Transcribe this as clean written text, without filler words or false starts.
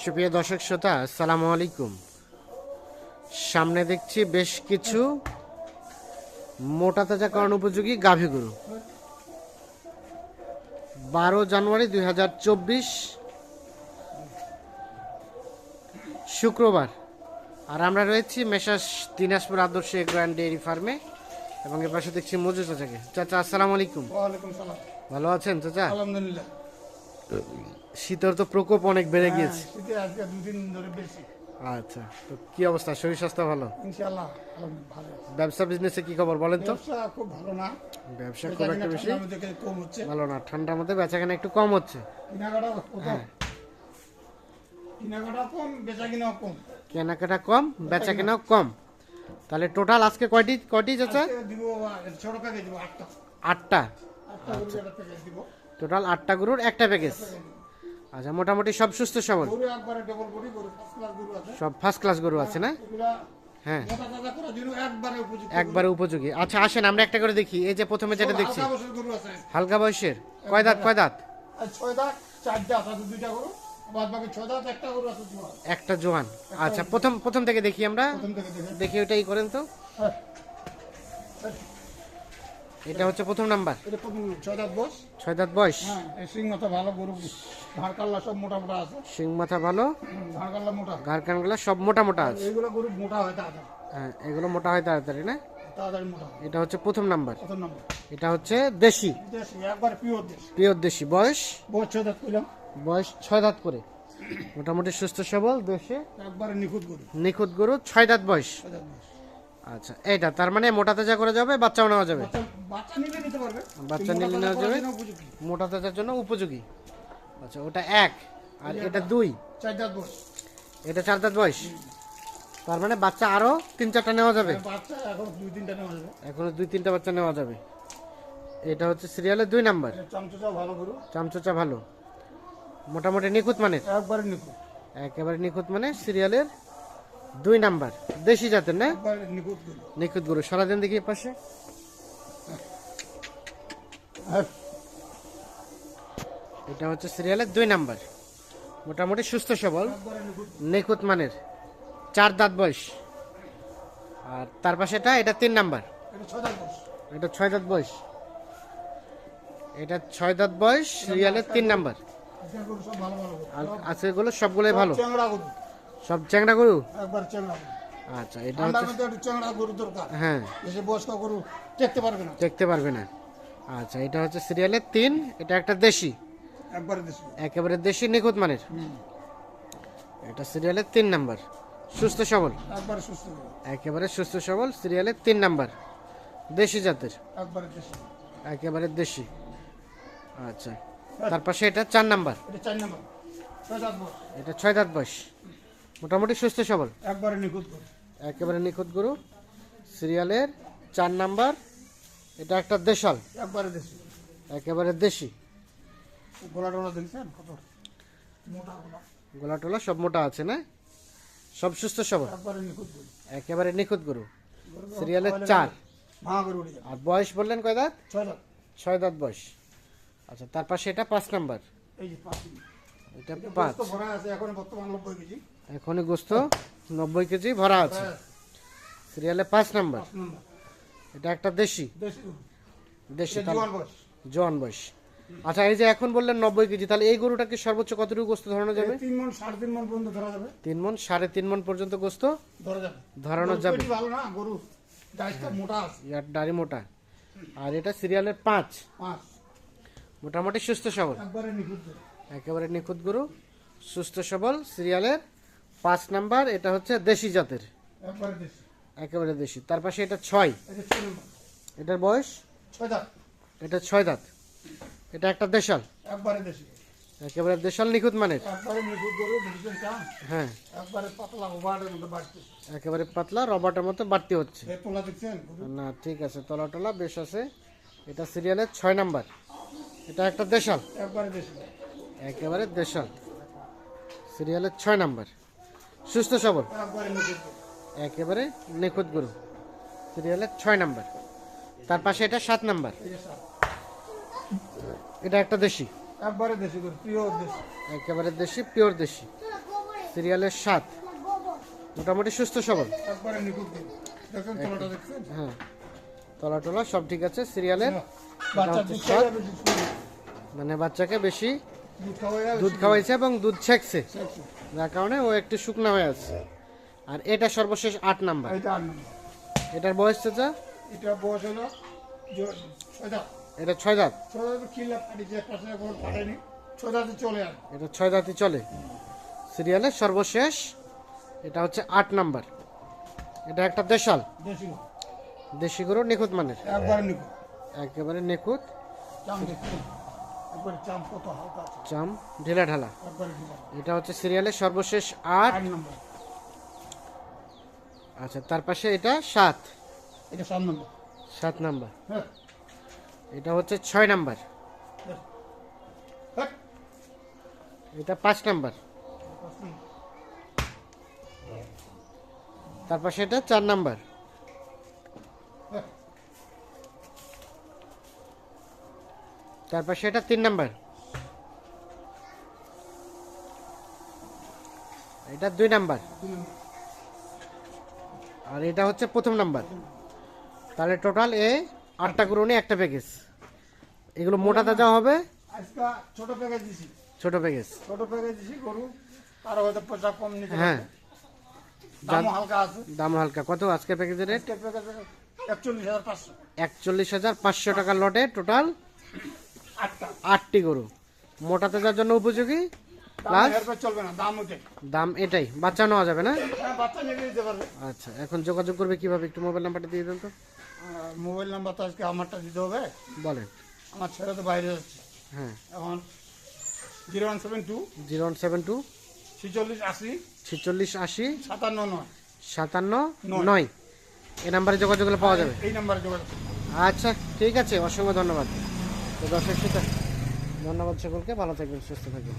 সুপ্রিয় দর্শক শ্রোতা, আসসালামু আলাইকুম। সামনে দেখছি বেশ কিছু মোটা তাজাকরণ উপযোগী গাভী গরু। 12 জানুয়ারি 2024 শুক্রবার। আর আমরা রয়েছি মেসার্স দিনাজপুর আদর্শ এগ্রো অ্যান্ড ডেয়ারি ফার্মে, এবং এর পাশে দেখছি মজু চাচাকে। চাচা আসসালামু আলাইকুম। ওয়ালাইকুম সালাম। ভালো আছেন চাচা? আলহামদুলিল্লাহ। শীতের তো প্রকোপ অনেক বেড়ে গিয়েছে। শীতে আজকে 2 দিন ধরে বেশি। আচ্ছা, তো কি অবস্থা? শরীর স্বাস্থ্য ভালো? ইনশাআল্লাহ ভালো আছে। ব্যবসা বিজনেসে কি খবর বলেন তো? ব্যবসা খুব ভালো না। ব্যবসা খুব একটা বেশি ঠান্ডার মধ্যে কম হচ্ছে। ভালো না, ঠান্ডার মধ্যে বেচাকেনা একটু কম হচ্ছে। কেনাকাটা কত? কেনাকাটা কম, বেচাকেনাও কম। কেনাকাটা কম, বেচাকেনাও কম। তাহলে টোটাল আজকে কয়টি চাচা? আজকে দিব 6 টাকা দিব 8টা। 8টা। 8টা গরু একটা প্যাকেজ দিব। টোটাল 8টা গরুর একটা প্যাকেজ। আচ্ছা, মোটামুটি সব সুস্থ সবল? গরু একবারে ডবল বডি গরু, ফার্স্ট ক্লাস গরু আছে। সব ফার্স্ট ক্লাস গরু আছে না? এগুলা হ্যাঁ, মোটা তাজা করার জন্য একবারে উপযুক্ত। একবারে উপযোগী। আচ্ছা আসেন আমরা একটা করে দেখি। এই যে প্রথমে যেটা দেখছি, হালকা বয়সের গরু আছে। হালকা বয়সের। কয় দাঁত? আর 6 দাঁত, 4 দাঁত আছে, 2টা গরু। বাদ বাকি 6 দাঁত, একটা গরু আছে জোয়ান। একটা জোয়ান। আচ্ছা, প্রথম থেকে দেখি আমরা। প্রথম থেকে দেখেন। দেখি ওটাই করেন তো। হ্যাঁ, এটা হচ্ছে প্রথম নাম্বার। এটা প্রথম 6 দাঁত বয়স। 6 দাঁত বয়স। হ্যাঁ, এই সিং মাথা ভালো গরু, ঘাড় কাল্লা সব মোটা মোটা আছে। শিং মাথা ভালো, ঘাড় কাল্লা মোটা। ঘাড় কানগুলো সব মোটা মোটা আছে। এইগুলো গরু মোটা হয় তাড়াতাড়ি, হ্যাঁ, এগুলো মোটা হয় তাড়াতাড়ি না? তাড়াতাড়ি মোটা হয়। এটা হচ্ছে প্রথম নাম্বার। প্রথম নম্বর এটা হচ্ছে দেশি, দেশি, একবার পিওর দেশি। পিওর দেশি। বয়স? বয়স 6 দাঁত কইলাম। বয়স 6 দাঁত করে। মোটামুটি সুস্থ সবল দেশে একবারে নিখুঁত গরু, নিখুঁত গরু, 6 দাঁত বয়স। 6 দাঁত বয়স। আচ্ছা, এইটা তার মানে মোটা তাজা করে যাবে, বাচ্চাও নেওয়া যাবে। বাচ্চা নিলে নিতে পারবে, বাচ্চা মোটা নিলে তাজা নেওয়া করার যাবে, জন্য উপযোগী। মোটা তাজার জন্য উপযোগী। আচ্ছা, ওটা 1 আর এটা 2। 4 দাঁত বয়স। এটা 4 দাঁত বয়স। তার মানে বাচ্চা আরো 3-4টা নেওয়া যাবে। বাচ্চা এখন 2-3টা নেওয়া যাবে। এখনো 2-3টা বাচ্চা নেওয়া যাবে। এটা হচ্ছে সিরিয়ালের 2 নাম্বার। চামচা ভালো গরু, চামচোচা ভালো, মোটামুটি নিখুঁত মানের। একবারে নিখুঁত, একেবারে নিখুঁত মানে সিরিয়ালের 2 নাম্বার, দেশি জাতের না? একবারে নিখুঁত গরু। নিখুঁত গরু। সারাদিন দেখি এর পাশে। হ্যাঁ, এটা হচ্ছে সিরিয়ালের 2 নাম্বার, মোটামুটি সুস্থ সবল, একবারে নিখুঁত। নিখুঁত মানের, 4 দাঁত বয়স। আর তার পাশে এটা 3 নাম্বার। এটা 6 দাঁত বয়স। এটা 6 দাঁত বয়স। এটা 6 দাঁত বয়স, সিরিয়ালের 3 নাম্বার। আজকের গরু সব ভালো ভালো গরু। আর আজকেরগুলো সবগুলোই ভালো, চ্যাংড়া গরু, সব চ্যাংড়া গরু। একবার চ্যাংড়া গরু। আচ্ছা, এটা ঠান্ডার হচ্ছে, মধ্যে একটু চ্যাংড়া গরু দরকার, হ্যাঁ, বেশি বয়স্ক গরু দেখতে পারবে না। দেখতে পারবে না। আচ্ছা, এটা হচ্ছে সিরিয়ালের 3। এটা একটা দেশি, একবারে দেশি। একেবারে দেশি নিখুঁত মানের। এটা সিরিয়ালের 3 নাম্বার, সুস্থ সবল, একবারে সুস্থ গরু, একেবারে সুস্থ সবল, সিরিয়ালের 3 নাম্বার, দেশি জাতের, একবারে দেশি। একেবারে দেশি। আচ্ছা, তার পাশে এটা 4 নাম্বার। এটা 4 নম্বর, 6 দাঁত বয়স। এটা 6 দাঁত বয়স, মোটামুটি সুস্থ সবল, একবারে নিখুঁত গরু, একেবারে নিখুঁত গরু, সিরিয়ালের 4 নাম্বার। এটা একটা দেশাল, একবারে দেশি। একেবারে দেশি। গোলা টোলা দেখছেন কত মোটা গোলা, গলা টলা সব মোটা আছে না? সব সুস্থ সবল, একবারে নিখুঁত গরু। একেবারে নিখুঁত গরু, সিরিয়ালের 4। ভাঙা গরু উঠে যাবে। আর বয়স বললেন কয় দাঁত? 6 দাঁত। 6 দাঁত বয়স। আচ্ছা, তার পাশে এটা 5 নাম্বার। এই যে 5 এটা এটা 5। বস্তু ভরা আছে, এখন বর্তমান 90 কেজি। এখনই গোস্ত 90 কেজি ভরা আছে, সিরিয়ালে 5 নাম্বার। 5 নম্বর, এটা একটা দেশি, দেশি গরু। দেশি এটা জোয়ান বয়স। জোয়ান বয়স। আচ্ছা, এই যে এখন বললেন 90 কেজি, তাহলে এই গরুটাকে সর্বোচ্চ কতটুকু গোস্ত ধরানো যাবে? 3 মণ 3.5 মণ পর্যন্ত ধরা যাবে। 3 মণ 3.5 মণ পর্যন্ত গোস্ত ধরা যাবে, ধরানো গরু যাবে। পেটি ভালো না, গরু দাইটা মোটা আছে। ইয়ার দাড়ি মোটা। আর এটা সিরিয়ালের 5, 5 মোটামুটি সুস্থ সবল, একবারে নিখুঁত গরু, একেবারে নিখুঁত গরু, সুস্থ সবল, সিরিয়ালের 5 নাম্বার। এটা হচ্ছে দেশি জাতের, একবারে দেশি। একেবারে দেশি। তার পাশে এটা 6। এটা 6 নম্বর, এটার বয়স? 6 দাঁত। এটা 6 দাঁত। এটা একটা দেশাল, একবারে দেশি, একেবারে দেশাল, নিখুঁত মানের। একবারে নিখুঁত গরু। দেখছেন কা, হ্যাঁ, একবারে পাতলা ওভারের মধ্যে বাড়ছে। একেবারে পাতলা, রবার্টের মতো বাড়তি হচ্ছে এই তোলা দেখছেন গরু, না? ঠিক আছে, তলা টলা বেশ আছে। এটা সিরিয়ালের 6 নাম্বার। এটা একটা দেশাল, একবারে দেশি, একেবারে দেশাল, সিরিয়ালের 6 নাম্বার, সুস্থ সবল, একবারে নিখুঁত গরু। একেবারে নিখুঁত গরু, সিরিয়ালের 6 নাম্বার। তার পাশে এটা 7 নাম্বার। এই যে সার, এটা একটা দেশি, একবারে দেশি গরু, পিওর দেশি। একেবারে দেশি, পিওর দেশি, সিরিয়ালের 7, মোটামুটি সুস্থ সবল। একবারে নিখুঁত গরু। দেখেন তলাটা দেখছেন? হ্যাঁ, তলা টলা সব ঠিক আছে সিরিয়ালের। বাচ্চা হচ্ছে দুধ সাত। খাওয়াবে বেশি সুন্দর। মানে বাচ্চাকে বেশি দুধ খাওয়াবে দুধ খাওয়াইছে এবং দুধ ছেঁকছে, বেশি। যার কারণে ও একটু শুকনা হয়ে আছে। আর এটা সর্বশেষ 8 নাম্বার। এটা 8 নম্বর। এটার বয়স চাচা? এটা বয়স হলো 6 দাঁত। এটা 6 দাঁত। 6 দাঁত কিলা পাঠিয়েছে, পাশে এখন পাঠায়নি। 6 দাঁতে চলে আসে। এটা 6 দাঁতই চলে। সিরিয়ালের সর্বশেষ এটা হচ্ছে 8 নাম্বার। এটা একটা দেশাল দেশি গরু। দেশি গরু, নিখুঁত মানের, একবারে নিখুঁত। একেবারে নিখুঁত। চাম দেখুন, একবারে চাম কত হালকা আছে, চাম ঢিলা ঢালা। একবারে ঢিলা। এটা হচ্ছে সিরিয়ালের সর্বশেষ 8। 8 নম্বর। আচ্ছা, তার পাশে এটা 7, এটা 7 নম্বর। 7 নাম্বার। হ্যাঁ, এটা হচ্ছে 6 নাম্বার। হ্যাঁ, এটা 5 নাম্বার। 5 নম্বর। তার পাশে এটা 4 নাম্বার। হ্যাঁ, তার পাশে এটা 3 নাম্বার। এটা 2 নাম্বার। 2 নম্বর। আর এটা হচ্ছে প্রথম নাম্বার। তাহলে টোটাল 8টা গরু নিয়ে একটা প্যাকেজ। এগুলো মোটা তাজা হবে, আজকে ছোট প্যাকেজ দিছি, ছোট প্যাকেজ। ছোট প্যাকেজ দিছি গরু, আর হয়তো পয়সা কম নিতে হ্যাঁ, পারবে। দামও হালকা আছে। দাম হালকা। কত আজকে প্যাকেজের রেট? আজকে প্যাকেজে 41,500। 41,500 টাকা লটে টোটাল 8টা। 8টি গরু, মোটা তাজার জন্য উপযোগী। দাম প্লাস এরপর চলবে না, দাম ওঠে। দাম এটাই, বাচ্চা নেওয়া যাবে না? হ্যাঁ, বাচ্চা নিয়ে দিতে পারবে। আচ্ছা, এখন যোগাযোগ করবে কিভাবে? একটু মোবাইল নাম্বারটা দিয়ে দেন তো। আর মোবাইল নাম্বার তো আজকে আমারটা দিতে হবে, বলেন। আমার ছেলে তো বাইরে যাচ্ছে। হ্যাঁ, এখন 0172 0172 46 80 46 80 57 57 9 এই নাম্বারে যোগাযোগ করলে পাওয়া যাবে। এই নাম্বারে যোগাযোগ করুন। আচ্ছা, ঠিক আছে, অসংখ্য ধন্যবাদ। তো দর্শক শ্রোতা, ধন্যবাদ সকলকে, ভালো থাকবেন, সুস্থ থাকবেন।